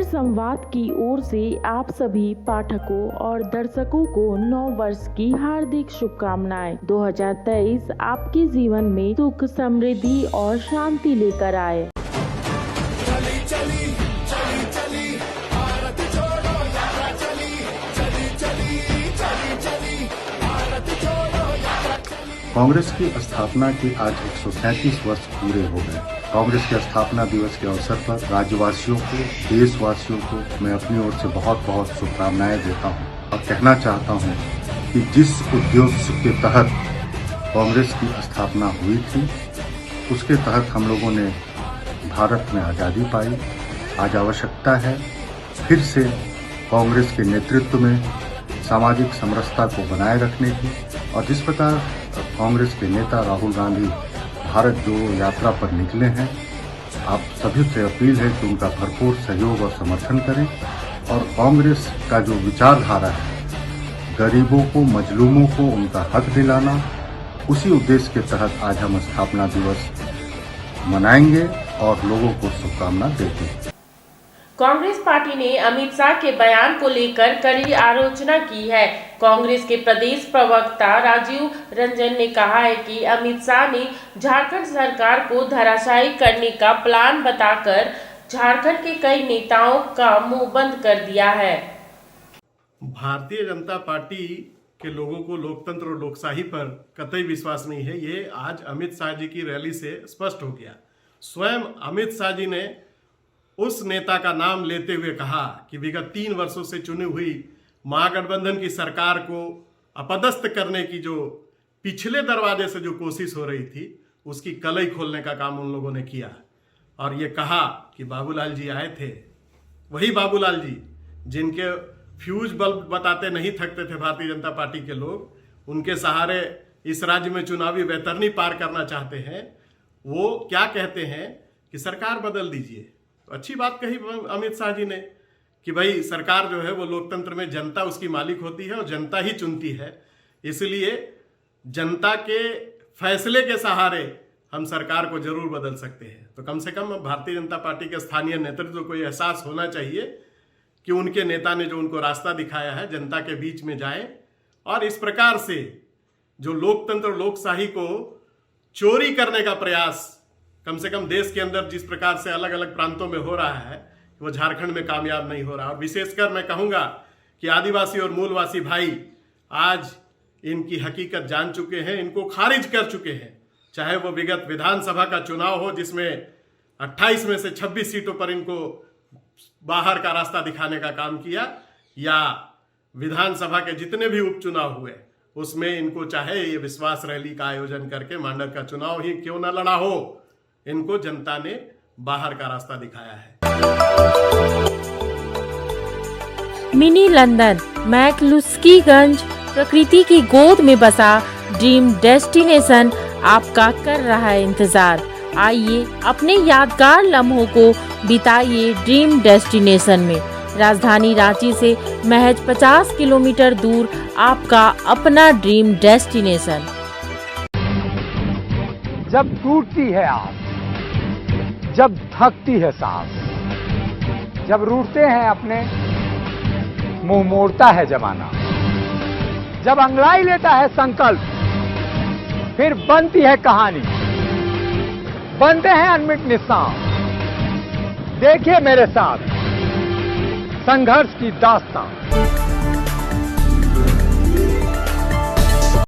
संवाद की ओर से आप सभी पाठकों और दर्शकों को नव वर्ष की हार्दिक शुभकामनाएं। 2023 आपके जीवन में सुख, समृद्धि और शांति लेकर आए। चली चली चली चली भारत छोड़ो यात्रा चली, चली चली चली चली भारत छोड़ो यात्रा चली। कांग्रेस की स्थापना के आज 137 वर्ष पूरे हो गए। कांग्रेस के स्थापना दिवस के अवसर पर राज्यवासियों को, देशवासियों को मैं अपनी ओर से बहुत बहुत शुभकामनाएं देता हूं और कहना चाहता हूं कि जिस उद्देश्य के तहत कांग्रेस की स्थापना हुई थी, उसके तहत हम लोगों ने भारत में आज़ादी पाई। आज आवश्यकता है फिर से कांग्रेस के नेतृत्व में सामाजिक समरसता को बनाए रखने की, और जिस प्रकार कांग्रेस के नेता राहुल गांधी भारत जोड़ो यात्रा पर निकले हैं, आप सभी से अपील है कि उनका भरपूर सहयोग और समर्थन करें और कांग्रेस का जो विचारधारा है, गरीबों को, मजलूमों को उनका हक दिलाना, उसी उद्देश्य के तहत आज हम स्थापना दिवस मनाएंगे और लोगों को शुभकामना देंगे। कांग्रेस पार्टी ने अमित शाह के बयान को लेकर कड़ी आलोचना की है। कांग्रेस के प्रदेश प्रवक्ता राजीव रंजन ने कहा है कि अमित शाह ने झारखंड सरकार को धराशायी करने का प्लान बताकर झारखंड के कई नेताओं का मुंह बंद कर दिया है। भारतीय जनता पार्टी के लोगों को लोकतंत्र और लोकशाही पर कतई विश्वास नहीं है। ये आज अमित शाह जी की रैली से स्पष्ट हो गया। स्वयं अमित शाह जी ने उस नेता का नाम लेते हुए कहा कि विगत 3 वर्षों से चुनी हुई महागठबंधन की सरकार को अपदस्थ करने की जो पिछले दरवाजे से जो कोशिश हो रही थी, उसकी कलई खोलने का काम उन लोगों ने किया और ये कहा कि बाबूलाल जी आए थे। वही बाबूलाल जी जिनके फ्यूज बल्ब बताते नहीं थकते थे भारतीय जनता पार्टी के लोग, उनके सहारे इस राज्य में चुनावी वैतरनी पार करना चाहते हैं, वो क्या कहते हैं कि सरकार बदल दीजिए। तो अच्छी बात कही अमित शाह जी ने कि भाई सरकार जो है वो लोकतंत्र में जनता उसकी मालिक होती है और जनता ही चुनती है, इसलिए जनता के फैसले के सहारे हम सरकार को जरूर बदल सकते हैं। तो कम से कम भारतीय जनता पार्टी के स्थानीय नेतृत्व को यह एहसास होना चाहिए कि उनके नेता ने जो उनको रास्ता दिखाया है, जनता के बीच में जाएं और इस प्रकार से जो लोकतंत्र लोकशाही को चोरी करने का प्रयास कम से कम देश के अंदर जिस प्रकार से अलग अलग प्रांतों में हो रहा है, वो झारखंड में कामयाब नहीं हो रहा। और विशेषकर मैं कहूँगा कि आदिवासी और मूलवासी भाई आज इनकी हकीकत जान चुके हैं, इनको खारिज कर चुके हैं। चाहे वो विगत विधानसभा का चुनाव हो जिसमें 28 में से 26 सीटों पर इनको बाहर का रास्ता दिखाने का काम किया, या विधानसभा के जितने भी उपचुनाव हुए उसमें इनको चाहे ये विश्वास रैली का आयोजन करके मांडर का चुनाव ही क्यों न लड़ा हो, इनको जनता ने बाहर का रास्ता दिखाया है। मिनी लंदन मैक्लुस्कीगंज प्रकृति की गोद में बसा ड्रीम डेस्टिनेशन आपका कर रहा है इंतजार। आइए अपने यादगार लम्हों को बिताइए ड्रीम डेस्टिनेशन में। राजधानी रांची से महज 50 किलोमीटर दूर आपका अपना ड्रीम डेस्टिनेशन। जब टूटती है आस, जब थकती है सांस, जब रूठते हैं अपने, मुंह मोड़ता है जमाना, जब अंगड़ाई लेता है संकल्प, फिर बनती है कहानी, बनते हैं अनमिट निशान। देखिए मेरे साथ संघर्ष की दास्तां।